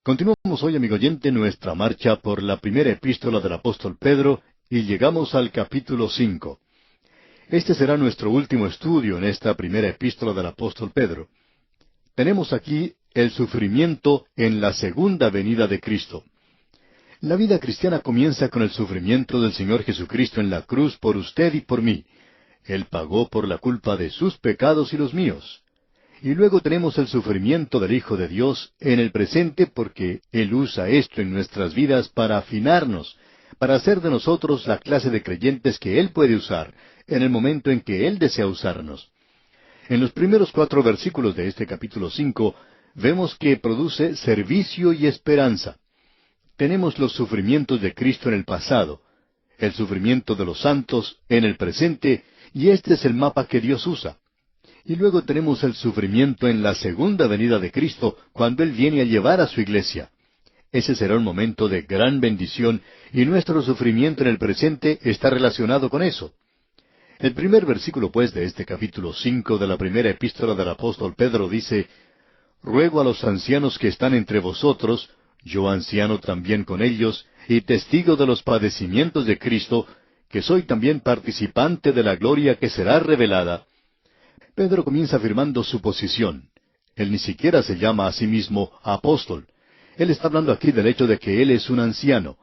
Continuamos hoy, amigo oyente, nuestra marcha por la primera epístola del apóstol Pedro y llegamos al capítulo 5. Este será nuestro último estudio en esta primera epístola del apóstol Pedro. Tenemos aquí el sufrimiento en la segunda venida de Cristo. La vida cristiana comienza con el sufrimiento del Señor Jesucristo en la cruz por usted y por mí. Él pagó por la culpa de sus pecados y los míos. Y luego tenemos el sufrimiento del Hijo de Dios en el presente porque Él usa esto en nuestras vidas para afinarnos, para hacer de nosotros la clase de creyentes que Él puede usar en el momento en que Él desea usarnos. En los primeros 4 versículos de este capítulo 5 vemos que produce servicio y esperanza. Tenemos los sufrimientos de Cristo en el pasado, el sufrimiento de los santos en el presente, y este es el mapa que Dios usa. Y luego tenemos el sufrimiento en la segunda venida de Cristo, cuando Él viene a llevar a su iglesia. Ese será un momento de gran bendición, y nuestro sufrimiento en el presente está relacionado con eso. El primer versículo, pues, de este capítulo 5 de la primera epístola del apóstol Pedro dice, «Ruego a los ancianos que están entre vosotros, yo anciano también con ellos, y testigo de los padecimientos de Cristo, que soy también participante de la gloria que será revelada». Pedro comienza afirmando su posición. Él ni siquiera se llama a sí mismo apóstol. Él está hablando aquí del hecho de que él es un anciano.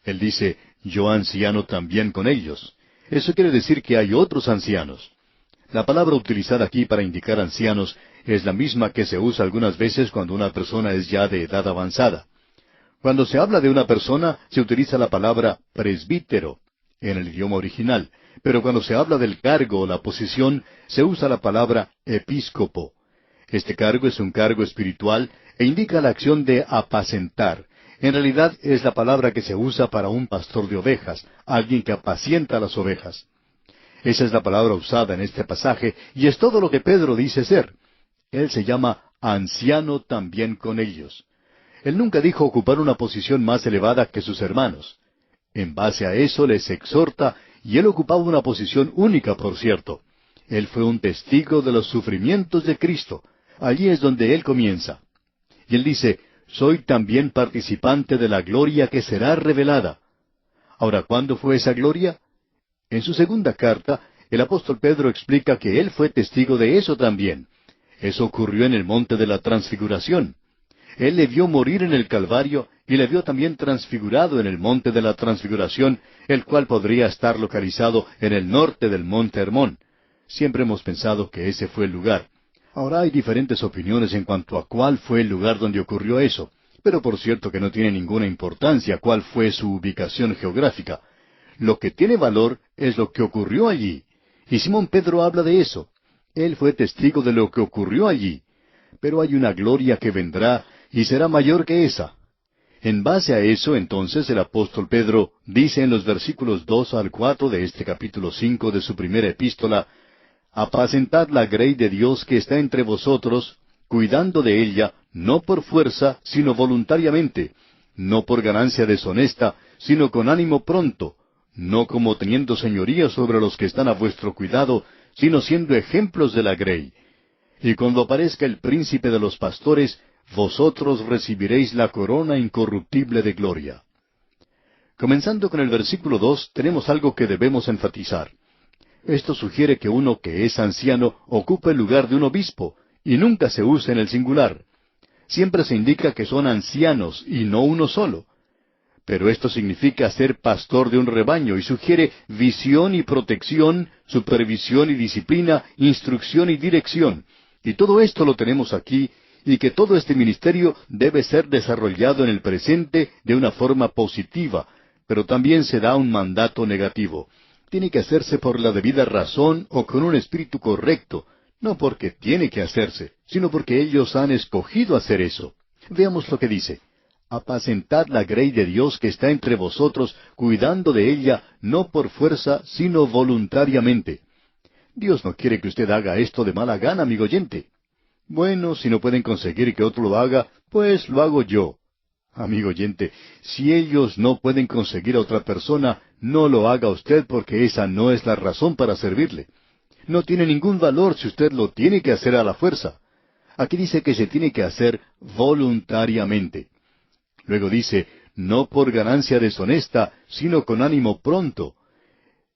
Él dice, yo anciano también con ellos. Eso quiere decir que hay otros ancianos. La palabra utilizada aquí para indicar ancianos es la misma que se usa algunas veces cuando una persona es ya de edad avanzada. Cuando se habla de una persona, se utiliza la palabra presbítero en el idioma original, pero cuando se habla del cargo o la posición, se usa la palabra episcopo. Este cargo es un cargo espiritual e indica la acción de apacentar. En realidad es la palabra que se usa para un pastor de ovejas, alguien que apacienta a las ovejas. Esa es la palabra usada en este pasaje, y es todo lo que Pedro dice ser. Él se llama anciano también con ellos. Él nunca dijo ocupar una posición más elevada que sus hermanos. En base a eso les exhorta, y él ocupaba una posición única, por cierto. Él fue un testigo de los sufrimientos de Cristo. Allí es donde él comienza. Y él dice, soy también participante de la gloria que será revelada. Ahora, ¿cuándo fue esa gloria? En su segunda carta, el apóstol Pedro explica que él fue testigo de eso también. Eso ocurrió en el monte de la transfiguración. Él le vio morir en el Calvario y le vio también transfigurado en el monte de la transfiguración, el cual podría estar localizado en el norte del monte Hermón. Siempre hemos pensado que ese fue el lugar. Ahora hay diferentes opiniones en cuanto a cuál fue el lugar donde ocurrió eso, pero por cierto que no tiene ninguna importancia cuál fue su ubicación geográfica. Lo que tiene valor es lo que ocurrió allí. Y Simón Pedro habla de eso. Él fue testigo de lo que ocurrió allí. Pero hay una gloria que vendrá y será mayor que esa. En base a eso, entonces, el apóstol Pedro dice en los versículos 2 al 4 de este capítulo 5 de su primera epístola, «Apacentad la grey de Dios que está entre vosotros, cuidando de ella, no por fuerza, sino voluntariamente, no por ganancia deshonesta, sino con ánimo pronto, no como teniendo señoría sobre los que están a vuestro cuidado, sino siendo ejemplos de la grey. Y cuando aparezca el príncipe de los pastores, vosotros recibiréis la corona incorruptible de gloria». Comenzando con el versículo 2, tenemos algo que debemos enfatizar. Esto sugiere que uno que es anciano ocupa el lugar de un obispo, y nunca se usa en el singular. Siempre se indica que son ancianos, y no uno solo. Pero esto significa ser pastor de un rebaño, y sugiere visión y protección, supervisión y disciplina, instrucción y dirección. Y todo esto lo tenemos aquí, y que todo este ministerio debe ser desarrollado en el presente de una forma positiva, pero también se da un mandato negativo. Tiene que hacerse por la debida razón o con un espíritu correcto, no porque tiene que hacerse, sino porque ellos han escogido hacer eso. Veamos lo que dice. «Apacentad la grey de Dios que está entre vosotros, cuidando de ella, no por fuerza, sino voluntariamente». Dios no quiere que usted haga esto de mala gana, amigo oyente. Bueno, si no pueden conseguir que otro lo haga, pues lo hago yo. Amigo oyente, si ellos no pueden conseguir a otra persona, no lo haga usted porque esa no es la razón para servirle. No tiene ningún valor si usted lo tiene que hacer a la fuerza. Aquí dice que se tiene que hacer voluntariamente. Luego dice, no por ganancia deshonesta, sino con ánimo pronto.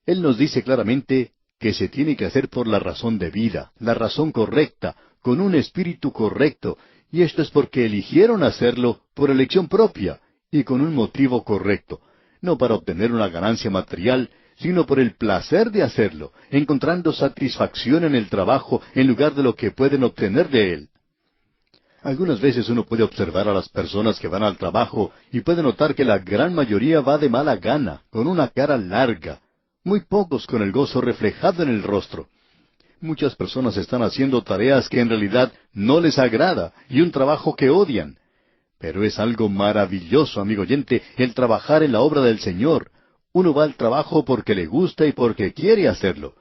Él nos dice claramente que se tiene que hacer por la razón de vida, la razón correcta, con un espíritu correcto, y esto es porque eligieron hacerlo por elección propia y con un motivo correcto, no para obtener una ganancia material, sino por el placer de hacerlo, encontrando satisfacción en el trabajo en lugar de lo que pueden obtener de él. Algunas veces uno puede observar a las personas que van al trabajo y puede notar que la gran mayoría va de mala gana, con una cara larga, muy pocos con el gozo reflejado en el rostro. Muchas personas están haciendo tareas que en realidad no les agrada y un trabajo que odian. Pero es algo maravilloso, amigo oyente, el trabajar en la obra del Señor. Uno va al trabajo porque le gusta y porque quiere hacerlo.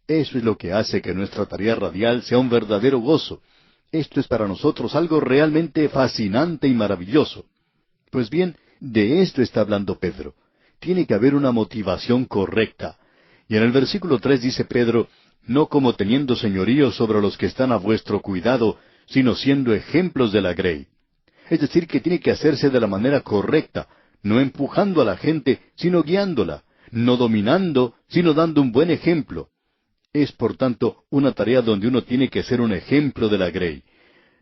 Eso es lo que hace que nuestra tarea radial sea un verdadero gozo. Esto es para nosotros algo realmente fascinante y maravilloso. Pues bien, de esto está hablando Pedro. Tiene que haber una motivación correcta. Y en el versículo 3 dice Pedro, no como teniendo señorío sobre los que están a vuestro cuidado, sino siendo ejemplos de la grey. Es decir, que tiene que hacerse de la manera correcta, no empujando a la gente, sino guiándola, no dominando, sino dando un buen ejemplo. Es, por tanto, una tarea donde uno tiene que ser un ejemplo de la grey.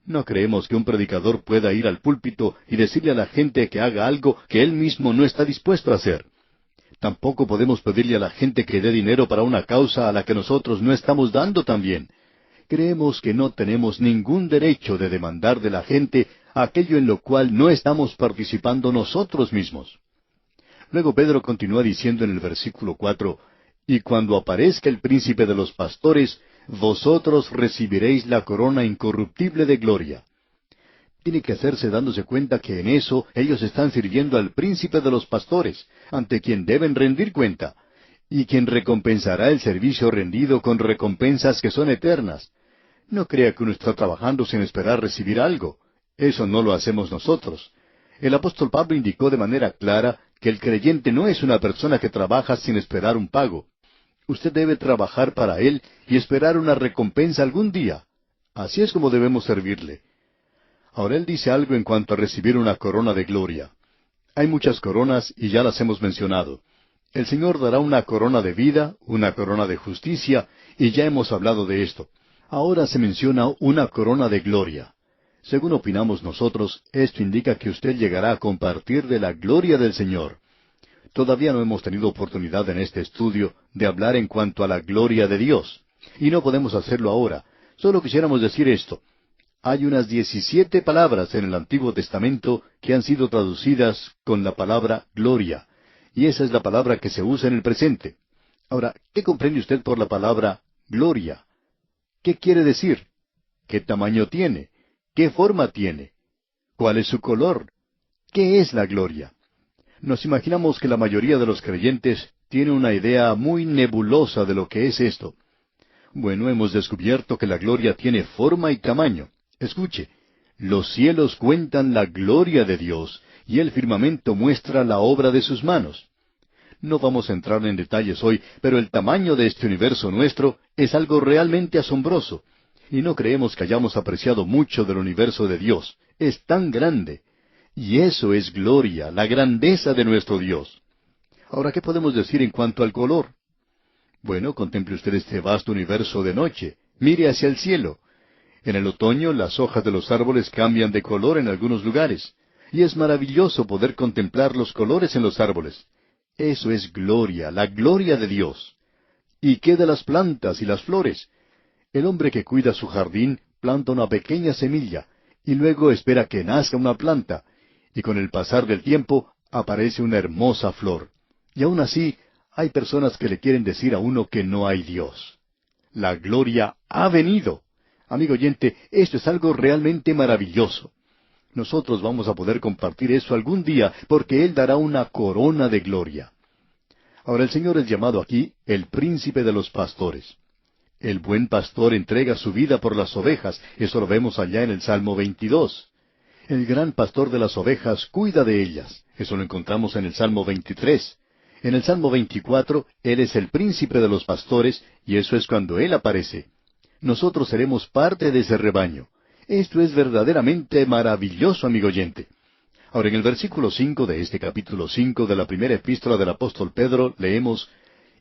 No creemos que un predicador pueda ir al púlpito y decirle a la gente que haga algo que él mismo no está dispuesto a hacer. Tampoco podemos pedirle a la gente que dé dinero para una causa a la que nosotros no estamos dando también. Creemos que no tenemos ningún derecho de demandar de la gente aquello en lo cual no estamos participando nosotros mismos. Luego Pedro continúa diciendo en el versículo 4, y cuando aparezca el príncipe de los pastores, vosotros recibiréis la corona incorruptible de gloria. Tiene que hacerse dándose cuenta que en eso ellos están sirviendo al príncipe de los pastores, ante quien deben rendir cuenta, y quien recompensará el servicio rendido con recompensas que son eternas. No crea que uno está trabajando sin esperar recibir algo. Eso no lo hacemos nosotros. El apóstol Pablo indicó de manera clara que el creyente no es una persona que trabaja sin esperar un pago. Usted debe trabajar para Él y esperar una recompensa algún día. Así es como debemos servirle. Ahora él dice algo en cuanto a recibir una corona de gloria. Hay muchas coronas y ya las hemos mencionado. El Señor dará una corona de vida, una corona de justicia, y ya hemos hablado de esto. Ahora se menciona una corona de gloria. Según opinamos nosotros, esto indica que usted llegará a compartir de la gloria del Señor. Todavía no hemos tenido oportunidad en este estudio de hablar en cuanto a la gloria de Dios. Y no podemos hacerlo ahora. Solo quisiéramos decir esto. Hay unas 17 palabras en el Antiguo Testamento que han sido traducidas con la palabra gloria. Y esa es la palabra que se usa en el presente. Ahora, ¿qué comprende usted por la palabra gloria? ¿Qué quiere decir? ¿Qué tamaño tiene? ¿Qué forma tiene? ¿Cuál es su color? ¿Qué es la gloria? Nos imaginamos que la mayoría de los creyentes tiene una idea muy nebulosa de lo que es esto. Bueno, hemos descubierto que la gloria tiene forma y tamaño. Escuche, los cielos cuentan la gloria de Dios, y el firmamento muestra la obra de sus manos. No vamos a entrar en detalles hoy, pero el tamaño de este universo nuestro es algo realmente asombroso, y no creemos que hayamos apreciado mucho del universo de Dios. Es tan grande. Y eso es gloria, la grandeza de nuestro Dios. Ahora, ¿qué podemos decir en cuanto al color? Bueno, contemple usted este vasto universo de noche. Mire hacia el cielo. En el otoño las hojas de los árboles cambian de color en algunos lugares. Y es maravilloso poder contemplar los colores en los árboles. Eso es gloria, la gloria de Dios. ¿Y qué de las plantas y las flores? El hombre que cuida su jardín planta una pequeña semilla, y luego espera que nazca una planta, y con el pasar del tiempo aparece una hermosa flor. Y aún así, hay personas que le quieren decir a uno que no hay Dios. La gloria ha venido. Amigo oyente, esto es algo realmente maravilloso. Nosotros vamos a poder compartir eso algún día, porque Él dará una corona de gloria. Ahora el Señor es llamado aquí el príncipe de los pastores. El buen pastor entrega su vida por las ovejas, eso lo vemos allá en el Salmo 22. El gran pastor de las ovejas cuida de ellas. Eso lo encontramos en el Salmo 23. En el Salmo 24, Él es el príncipe de los pastores, y eso es cuando Él aparece. Nosotros seremos parte de ese rebaño. Esto es verdaderamente maravilloso, amigo oyente. Ahora, en el versículo 5 de este capítulo 5 de la primera epístola del apóstol Pedro, leemos,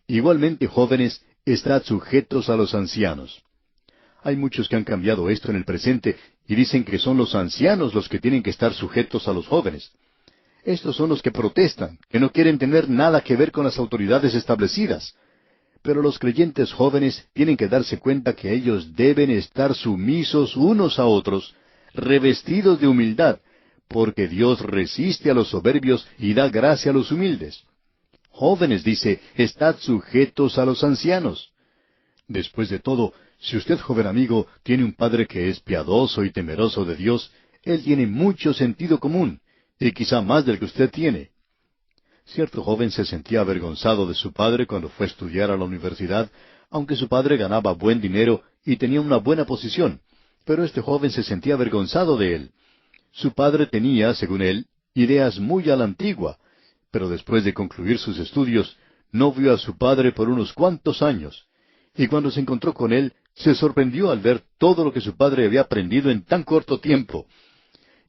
igualmente, jóvenes, estad sujetos a los ancianos. Hay muchos que han cambiado esto en el presente y dicen que son los ancianos los que tienen que estar sujetos a los jóvenes. Estos son los que protestan, que no quieren tener nada que ver con las autoridades establecidas. Pero los creyentes jóvenes tienen que darse cuenta que ellos deben estar sumisos unos a otros, revestidos de humildad, porque Dios resiste a los soberbios y da gracia a los humildes. Jóvenes, dice, estad sujetos a los ancianos. Después de todo, si usted, joven amigo, tiene un padre que es piadoso y temeroso de Dios, él tiene mucho sentido común, y quizá más del que usted tiene. Cierto joven se sentía avergonzado de su padre cuando fue a estudiar a la universidad, aunque su padre ganaba buen dinero y tenía una buena posición, pero este joven se sentía avergonzado de él. Su padre tenía, según él, ideas muy a la antigua, pero después de concluir sus estudios, no vio a su padre por unos cuantos años, y cuando se encontró con él, se sorprendió al ver todo lo que su padre había aprendido en tan corto tiempo.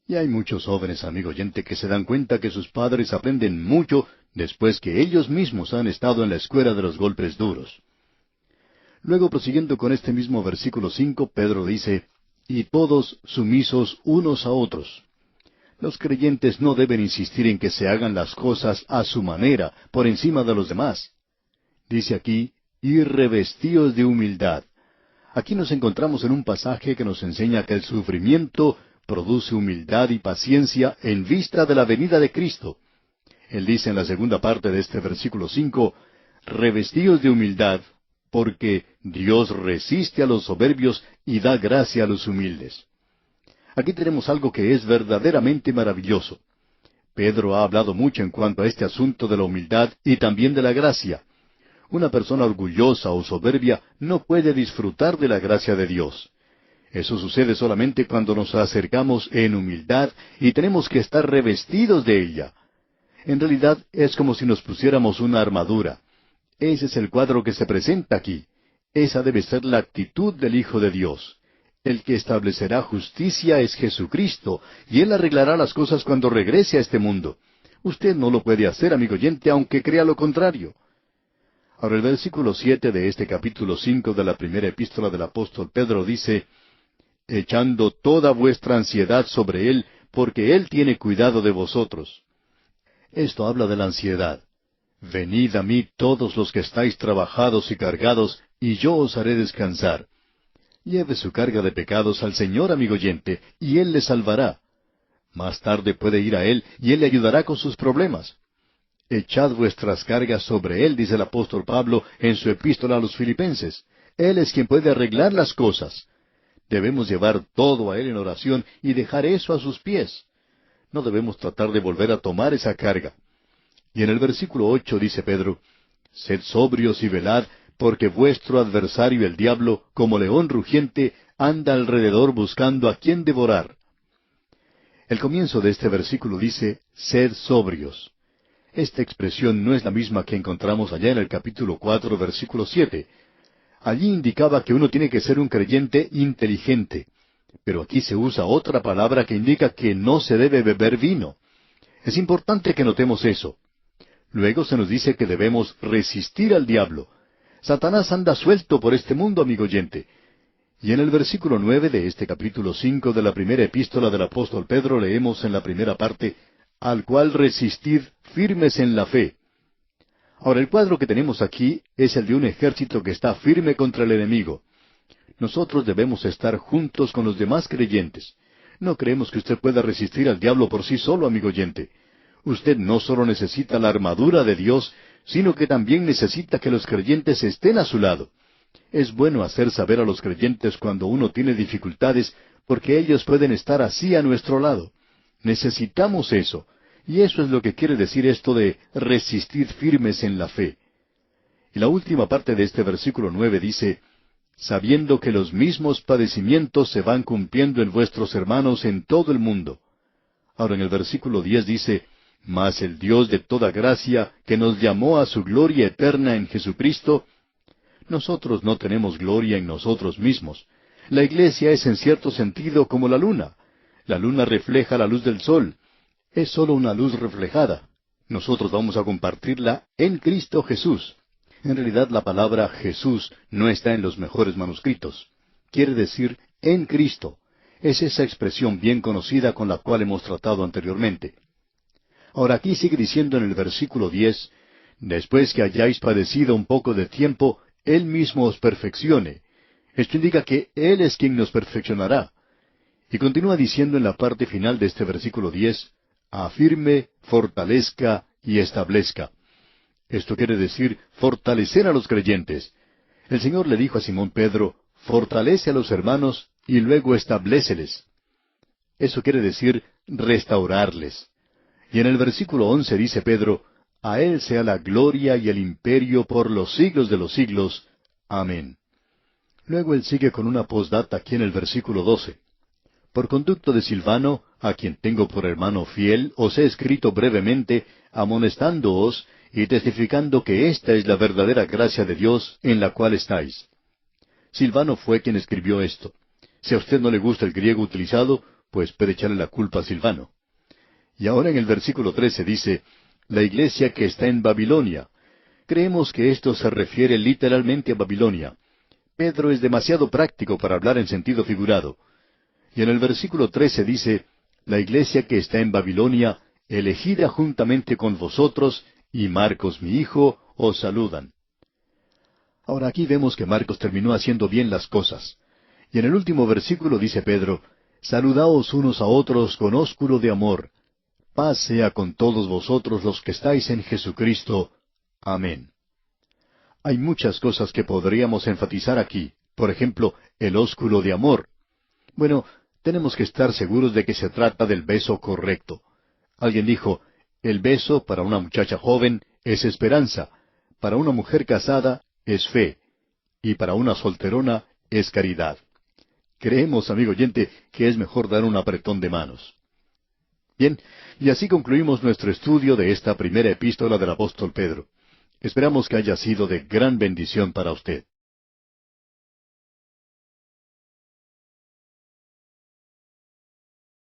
Y hay muchos jóvenes, amigo oyente, que se dan cuenta que sus padres aprenden mucho después que ellos mismos han estado en la escuela de los golpes duros. Luego, prosiguiendo con este mismo versículo 5, Pedro dice, y todos sumisos unos a otros. Los creyentes no deben insistir en que se hagan las cosas a su manera, por encima de los demás. Dice aquí, y revestíos de humildad. Aquí nos encontramos en un pasaje que nos enseña que el sufrimiento produce humildad y paciencia en vista de la venida de Cristo. Él dice en la segunda parte de este versículo 5, revestíos de humildad, porque Dios resiste a los soberbios y da gracia a los humildes. Aquí tenemos algo que es verdaderamente maravilloso. Pedro ha hablado mucho en cuanto a este asunto de la humildad y también de la gracia. Una persona orgullosa o soberbia no puede disfrutar de la gracia de Dios. Eso sucede solamente cuando nos acercamos en humildad y tenemos que estar revestidos de ella. En realidad es como si nos pusiéramos una armadura. Ese es el cuadro que se presenta aquí. Esa debe ser la actitud del Hijo de Dios. El que establecerá justicia es Jesucristo, y Él arreglará las cosas cuando regrese a este mundo. Usted no lo puede hacer, amigo oyente, aunque crea lo contrario. Ahora el versículo 7 de este capítulo 5 de la primera epístola del apóstol Pedro dice, echando toda vuestra ansiedad sobre Él, porque Él tiene cuidado de vosotros. Esto habla de la ansiedad. Venid a mí todos los que estáis trabajados y cargados, y yo os haré descansar. Lleve su carga de pecados al Señor, amigo oyente, y Él le salvará. Más tarde puede ir a Él, y Él le ayudará con sus problemas. Echad vuestras cargas sobre Él, dice el apóstol Pablo en su epístola a los Filipenses. Él es quien puede arreglar las cosas. Debemos llevar todo a Él en oración y dejar eso a sus pies. No debemos tratar de volver a tomar esa carga. Y en el versículo 8 dice Pedro, sed sobrios y velad, porque vuestro adversario el diablo, como león rugiente, anda alrededor buscando a quien devorar. El comienzo de este versículo dice, sed sobrios. Esta expresión no es la misma que encontramos allá en el capítulo 4, versículo 7. Allí indicaba que uno tiene que ser un creyente inteligente. Pero aquí se usa otra palabra que indica que no se debe beber vino. Es importante que notemos eso. Luego se nos dice que debemos resistir al diablo. Satanás anda suelto por este mundo, amigo oyente. Y en el versículo 9 de este capítulo 5 de la primera epístola del apóstol Pedro leemos en la primera parte, al cual resistid firmes en la fe. Ahora el cuadro que tenemos aquí es el de un ejército que está firme contra el enemigo. Nosotros debemos estar juntos con los demás creyentes. No creemos que usted pueda resistir al diablo por sí solo, amigo oyente. Usted no solo necesita la armadura de Dios, sino que también necesita que los creyentes estén a su lado. Es bueno hacer saber a los creyentes cuando uno tiene dificultades, porque ellos pueden estar así a nuestro lado. Necesitamos eso, y eso es lo que quiere decir esto de resistir firmes en la fe. Y la última parte de este versículo 9 dice, sabiendo que los mismos padecimientos se van cumpliendo en vuestros hermanos en todo el mundo. Ahora en el versículo 10 dice, mas el Dios de toda gracia, que nos llamó a su gloria eterna en Jesucristo. Nosotros no tenemos gloria en nosotros mismos. La iglesia es en cierto sentido como la luna. La luna refleja la luz del sol. Es sólo una luz reflejada. Nosotros vamos a compartirla en Cristo Jesús. En realidad la palabra Jesús no está en los mejores manuscritos. Quiere decir en Cristo. Es esa expresión bien conocida con la cual hemos tratado anteriormente. Ahora aquí sigue diciendo en el versículo 10, después que hayáis padecido un poco de tiempo, Él mismo os perfeccione. Esto indica que Él es quien nos perfeccionará. Y continúa diciendo en la parte final de este versículo 10, afirme, fortalezca y establezca. Esto quiere decir fortalecer a los creyentes. El Señor le dijo a Simón Pedro, fortalece a los hermanos y luego establéceles. Eso quiere decir restaurarles. Y en el versículo 11 dice Pedro, a Él sea la gloria y el imperio por los siglos de los siglos. Amén. Luego él sigue con una postdata aquí en el versículo 12. Por conducto de Silvano, a quien tengo por hermano fiel, os he escrito brevemente, amonestándoos y testificando que esta es la verdadera gracia de Dios en la cual estáis. Silvano fue quien escribió esto. Si a usted no le gusta el griego utilizado, pues puede echarle la culpa a Silvano. Y ahora en el versículo 13 dice, la iglesia que está en Babilonia. Creemos que esto se refiere literalmente a Babilonia. Pedro es demasiado práctico para hablar en sentido figurado. Y en el versículo 13 dice, la iglesia que está en Babilonia, elegida juntamente con vosotros, y Marcos mi hijo, os saludan. Ahora aquí vemos que Marcos terminó haciendo bien las cosas. Y en el último versículo dice Pedro, saludaos unos a otros con ósculo de amor. Paz sea con todos vosotros los que estáis en Jesucristo. Amén. Hay muchas cosas que podríamos enfatizar aquí. Por ejemplo, el ósculo de amor. Bueno, tenemos que estar seguros de que se trata del beso correcto. Alguien dijo, el beso para una muchacha joven es esperanza, para una mujer casada es fe, y para una solterona es caridad. Creemos, amigo oyente, que es mejor dar un apretón de manos. Bien, y así concluimos nuestro estudio de esta primera epístola del apóstol Pedro. Esperamos que haya sido de gran bendición para usted.